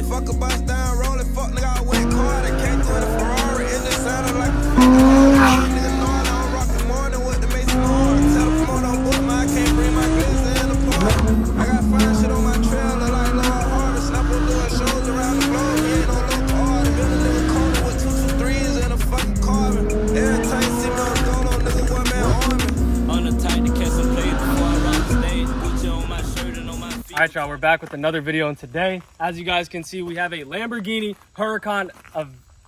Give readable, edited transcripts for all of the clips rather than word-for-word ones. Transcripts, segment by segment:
Fuck a bust down, rolling, fuck nigga, I went car. I came through in a Ferrari, and it sounded like a fucking car. Nigga know I don't rock the morning with the Mason hard. Tell the promoter on book, man, I can't bring my glizzy in the park. I got fine shit on my trail, look like Lord Harvey. Snapper doing shows around the globe, he ain't no local artist. Been a nigga corner with 223s and a fucking carbon. Every time you see me on solo, nigga, one man army. On the tight to catch some plays before I rock the stage. Gucci on my shirt and on my feet. Alright y'all, we're back with another video, and today, as you guys can see, we have a Lamborghini Huracan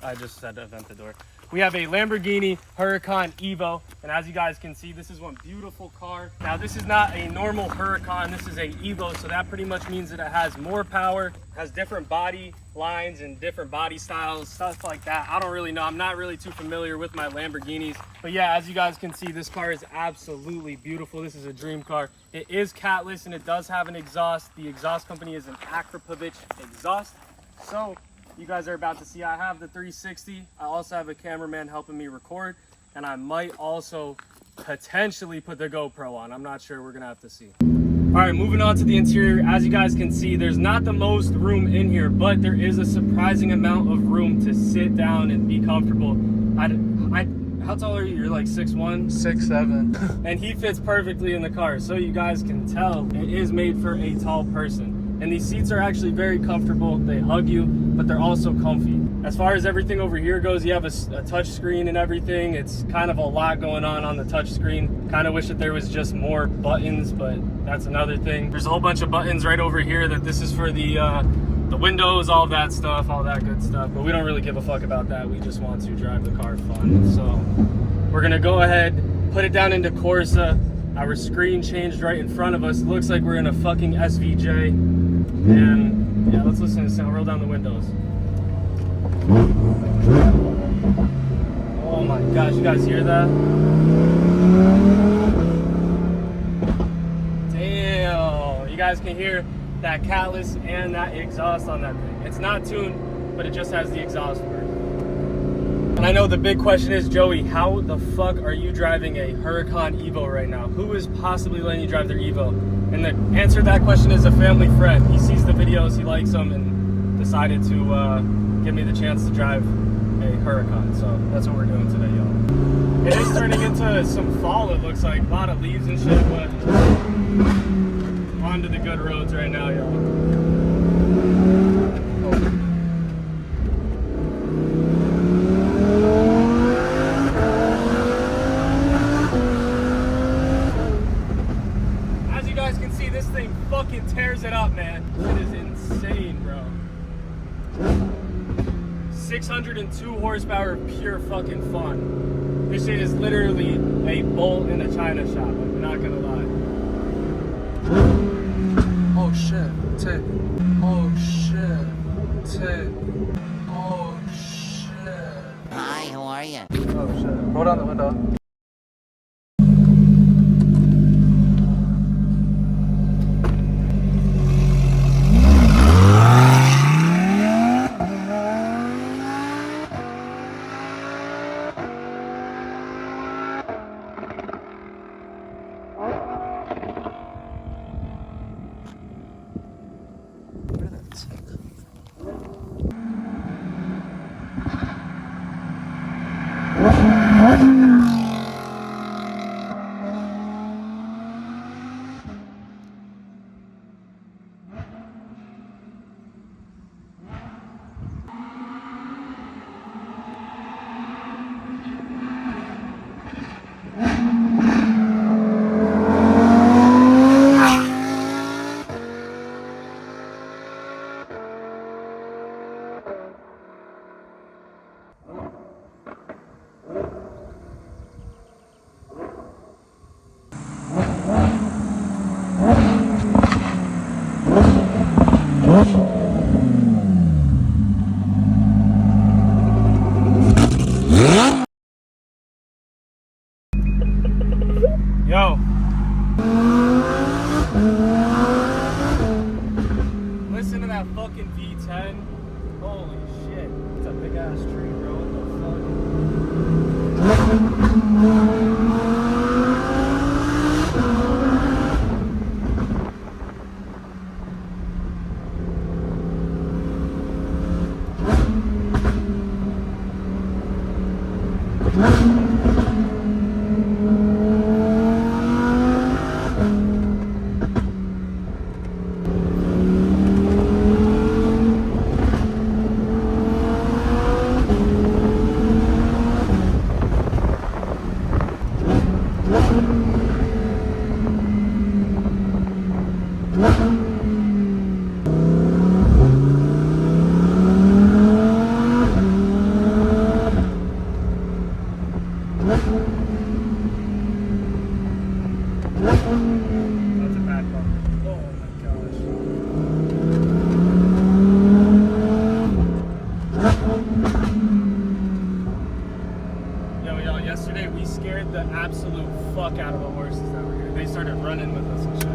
Aventador. We have a Lamborghini Huracan Evo, and as you guys can see, this is one beautiful car. Now this is not a normal Huracan, this is a Evo, so that pretty much means that it has more power, has different body lines and different body styles, stuff like that. I don't really know, I'm not really too familiar with my Lamborghinis, but yeah, as you guys can see, this car is absolutely beautiful. This is a dream car. It is catless and it does have an exhaust. The exhaust company is an Akrapovic exhaust. So you guys are about to see I have the 360. I also have a cameraman helping me record, and I might also potentially put the GoPro on. I'm not sure, we're gonna have to see. All right, moving on to the interior. As you guys can see, there's not the most room in here, but there is a surprising amount of room to sit down and be comfortable. How tall are you? You're like 6'1"? 6'7". And he fits perfectly in the car. So you guys can tell it is made for a tall person. And these seats are actually very comfortable. They hug you, but they're also comfy. As far as everything over here goes, you have a touch screen and everything. It's kind of a lot going on the touch screen. Kind of wish that there was just more buttons, but that's another thing. There's a whole bunch of buttons right over here that this is for the windows, all that stuff, all that good stuff. But we don't really give a fuck about that. We just want to drive the car fun. So we're gonna go ahead, put it down into Corsa. Our screen changed right in front of us. It looks like we're in a fucking SVJ. And yeah, let's listen to the sound. Roll down the windows. Oh my gosh, you guys hear that? Damn, you guys can hear that catless and that exhaust on that thing. It's not tuned, but it just has the exhaust work. And I know the big question is, Joey, how the fuck are you driving a Huracan Evo right now? Who is possibly letting you drive their Evo? And the answer to that question is a family friend. He sees the videos, he likes them, and decided to give me the chance to drive a Huracan. So that's what we're doing today, y'all. It is turning into some fall, it looks like. A lot of leaves and shit, but on to the good roads right now, y'all. This thing fucking tears it up, man. It is insane, bro. 602 horsepower of pure fucking fun. This shit is literally a bolt in a china shop, I'm not gonna lie. Oh shit, tick. Oh shit, tick. Oh shit. Hi, how are you? Oh shit. Roll down the window. Yo. Listen to that fucking V10. Holy shit. It's a big ass tree, bro. What the fuck? absolute fuck out of the horses that were here. They started running with us and shit.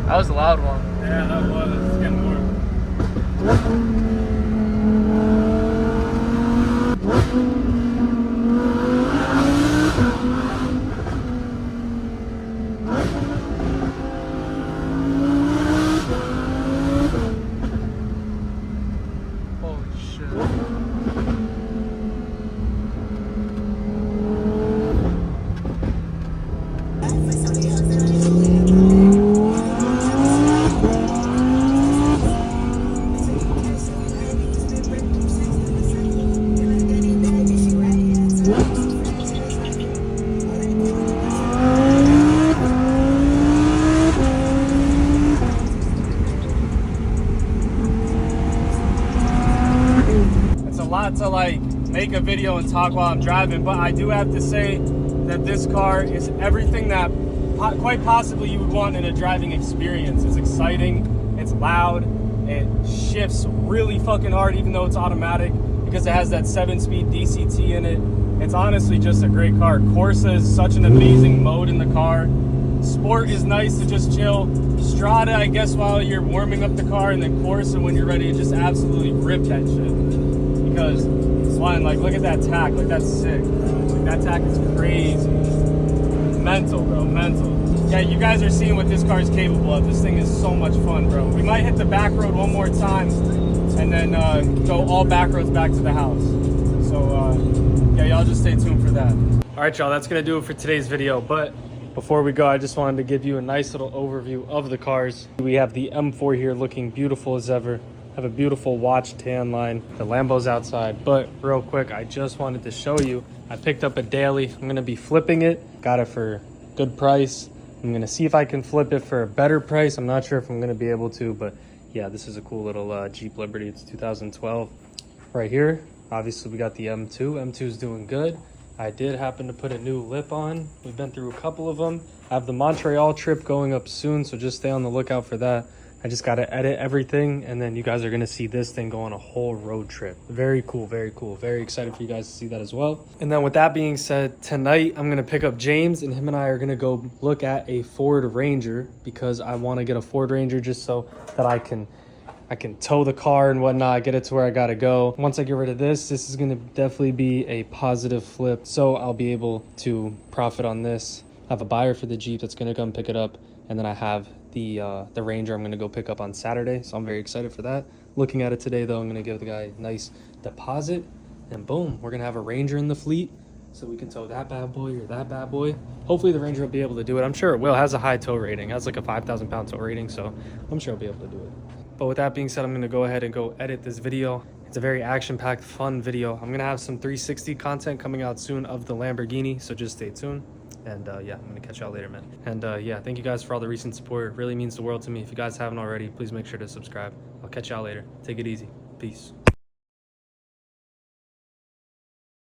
That was a loud one. Yeah, that was. It's getting more. Holy shit. It's a lot to like make a video and talk while I'm driving, but I do have to say that this car is everything that quite possibly you would want in a driving experience. It's exciting, it's loud, it shifts really fucking hard even though it's automatic because it has that 7-speed DCT in it. It's honestly just a great car. Corsa is such an amazing mode in the car. Sport is nice to just chill. Strada, I guess, while you're warming up the car, and then Corsa when you're ready to just absolutely rip that shit. Because one, like, look at that tack, like that's sick. Like that tack is crazy. Mental, bro, mental. Yeah, you guys are seeing what this car is capable of. This thing is so much fun, bro. We might hit the back road one more time and then go all back roads back to the house. So yeah, y'all just stay tuned for that. All right, y'all, that's gonna do it for today's video. But before we go, I just wanted to give you a nice little overview of the cars. We have the M4 here looking beautiful as ever. Have a beautiful watch tan line. The Lambo's outside. But real quick, I just wanted to show you, I picked up a daily. I'm gonna be flipping it. Got it for a good price. I'm gonna see if I can flip it for a better price. I'm not sure if I'm gonna be able to, but yeah, this is a cool little Jeep Liberty. It's 2012. Right here, obviously we got the M2. M2 is doing good. I did happen to put a new lip on. We've been through a couple of them. I have the Montreal trip going up soon, so just stay on the lookout for that. I just got to edit everything, and then you guys are going to see this thing go on a whole road trip. Very cool, very cool. Very excited for you guys to see that as well. And then with that being said, tonight I'm going to pick up James, and him and I are going to go look at a Ford Ranger because I want to get a Ford Ranger just so that I can tow the car and whatnot, get it to where I gotta go. Once I get rid of this is gonna definitely be a positive flip. So I'll be able to profit on this. I have a buyer for the Jeep that's gonna come pick it up. And then I have the Ranger I'm gonna go pick up on Saturday. So I'm very excited for that. Looking at it today though, I'm gonna give the guy a nice deposit and boom, we're gonna have a Ranger in the fleet. So we can tow that bad boy or that bad boy. Hopefully the Ranger will be able to do it. I'm sure it will. It has a high tow rating. It has like a 5,000 pound tow rating. So I'm sure I'll be able to do it. But with that being said, I'm gonna go ahead and go edit this video. It's a very action-packed, fun video. I'm gonna have some 360 content coming out soon of the Lamborghini, so just stay tuned. And yeah, I'm gonna catch y'all later, man. And yeah, thank you guys for all the recent support. It really means the world to me. If you guys haven't already, please make sure to subscribe. I'll catch y'all later. Take it easy. Peace.